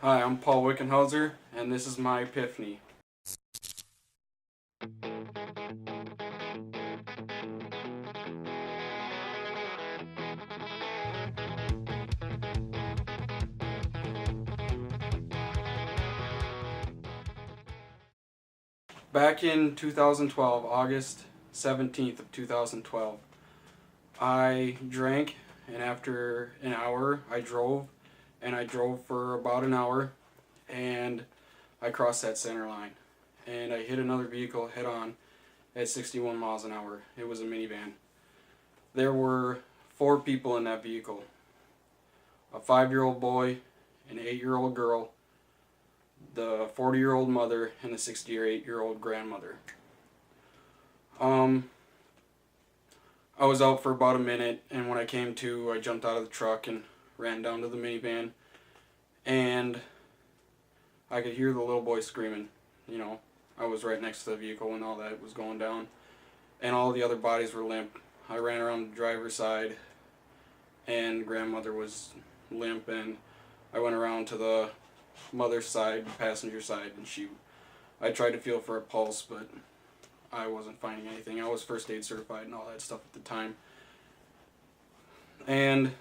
Hi, I'm Paul Wickenhauser, and this is my Epiphany. Back in 2012, August 17th of 2012, I drank, and after an hour, I drove, and I drove for about an hour, and I crossed that center line, and I hit another vehicle head on at 61 miles an hour. It was a minivan. There were 4 people in that vehicle: a 5-year-old boy, an 8-year-old girl, the 40-year-old mother, and the 68-year-old grandmother. I was out for about a minute, and when I came to, I jumped out of the truck and ran down to the minivan, and I could hear the little boy screaming. I was right next to the vehicle when all that was going down, and all the other bodies were limp. I ran around the driver's side, and grandmother was limp, and I went around to the mother's side, passenger side, and I tried to feel for a pulse, but I wasn't finding anything. I was first aid certified and all that stuff at the time. And,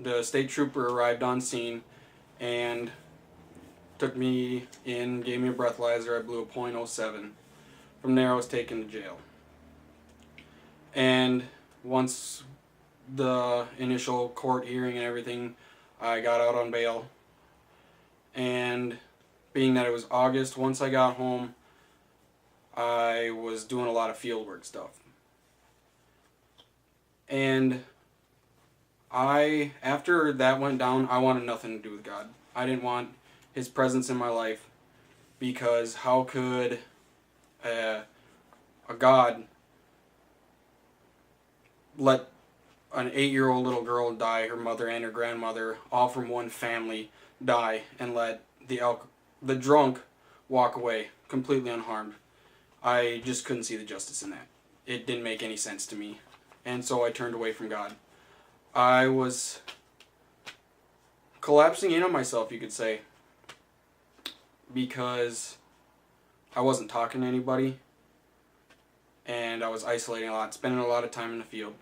the state trooper arrived on scene and took me in, gave me a breathalyzer. I blew a .07. From there, I was taken to jail. And once the initial court hearing and everything, I got out on bail. And being that it was August, once I got home, I was doing a lot of fieldwork stuff. And after that went down, I wanted nothing to do with God. I didn't want His presence in my life, because how could a God let an 8-year-old little girl die, her mother and her grandmother, all from one family, die, and let the drunk walk away completely unharmed? I just couldn't see the justice in that. It didn't make any sense to me. And so I turned away from God. I was collapsing in on myself, you could say, because I wasn't talking to anybody, and I was isolating a lot, spending a lot of time in the field.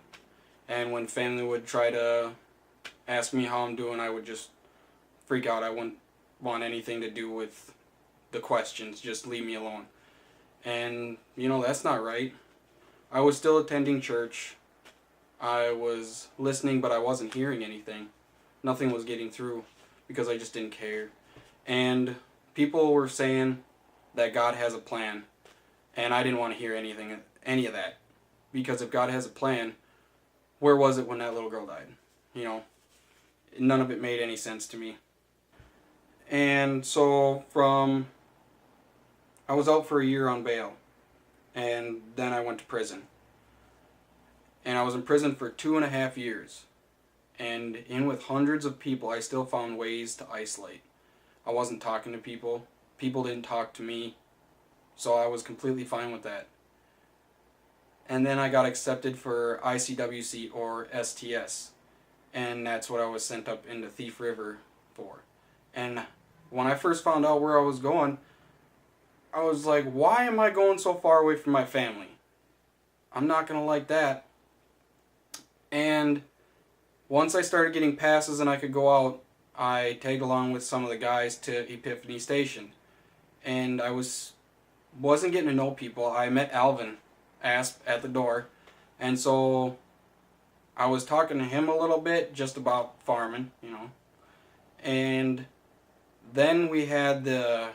And when family would try to ask me how I'm doing, I would just freak out. I wouldn't want anything to do with the questions. Just leave me alone. And, that's not right. I was still attending church. I was listening, but I wasn't hearing anything. Nothing was getting through because I just didn't care. And people were saying that God has a plan, and I didn't want to hear any of that. Because if God has a plan, where was it when that little girl died? None of it made any sense to me. And so I was out for a year on bail, and then I went to prison. And I was in prison for 2.5 years. And in with hundreds of people, I still found ways to isolate. I wasn't talking to people. People didn't talk to me. So I was completely fine with that. And then I got accepted for ICWC or STS. And that's what I was sent up into Thief River for. And when I first found out where I was going, I was like, why am I going so far away from my family? I'm not going to like that. And once I started getting passes and I could go out, I tagged along with some of the guys to Epiphany Station. And I wasn't getting to know people. I met Alvin Asp at the door. And so I was talking to him a little bit just about farming, And then we had the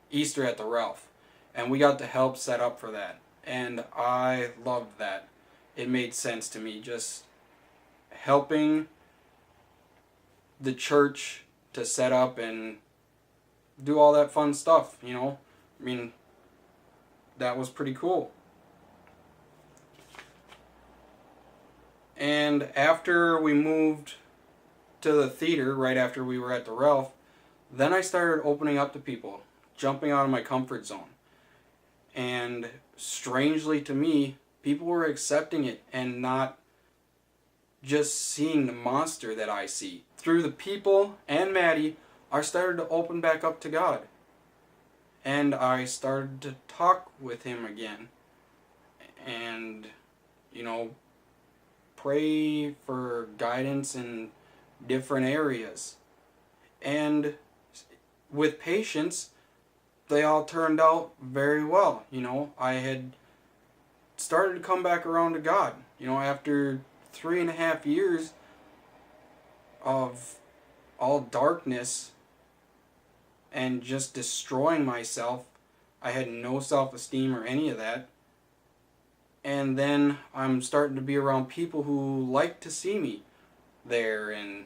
Easter at the Ralph. And we got to help set up for that. And I loved that. It made sense to me, just helping the church to set up and do all that fun stuff, that was pretty cool. And after we moved to the theater, right after we were at the Ralph, then I started opening up to people, jumping out of my comfort zone. And strangely to me, people were accepting it and not just seeing the monster that I see. Through the people and Maddie I started to open back up to God. And I started to talk with Him again. And, you know, pray for guidance in different areas. And with patience, they all turned out very well. You know, I had started to come back around to God. You know, after 3.5 years of all darkness and just destroying myself, I had no self-esteem or any of that. And then I'm starting to be around people who like to see me there and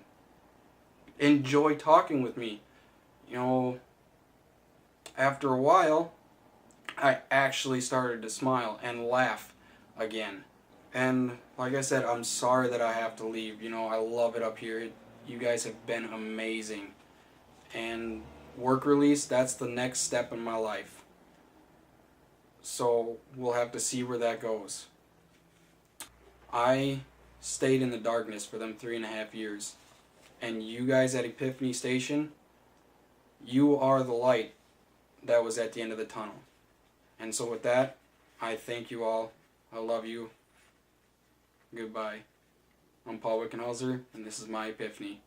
enjoy talking with me. You know, after a while, I actually started to smile and laugh again. And like I said, I'm sorry that I have to leave. You know, I love it up here. You guys have been amazing. And work release, that's the next step in my life. So we'll have to see where that goes. I stayed in the darkness for them 3.5 years. And you guys at Epiphany Station, you are the light that was at the end of the tunnel. And so with that, I thank you all. I love you. Goodbye. I'm Paul Wickenhauser, and this is my Epiphany.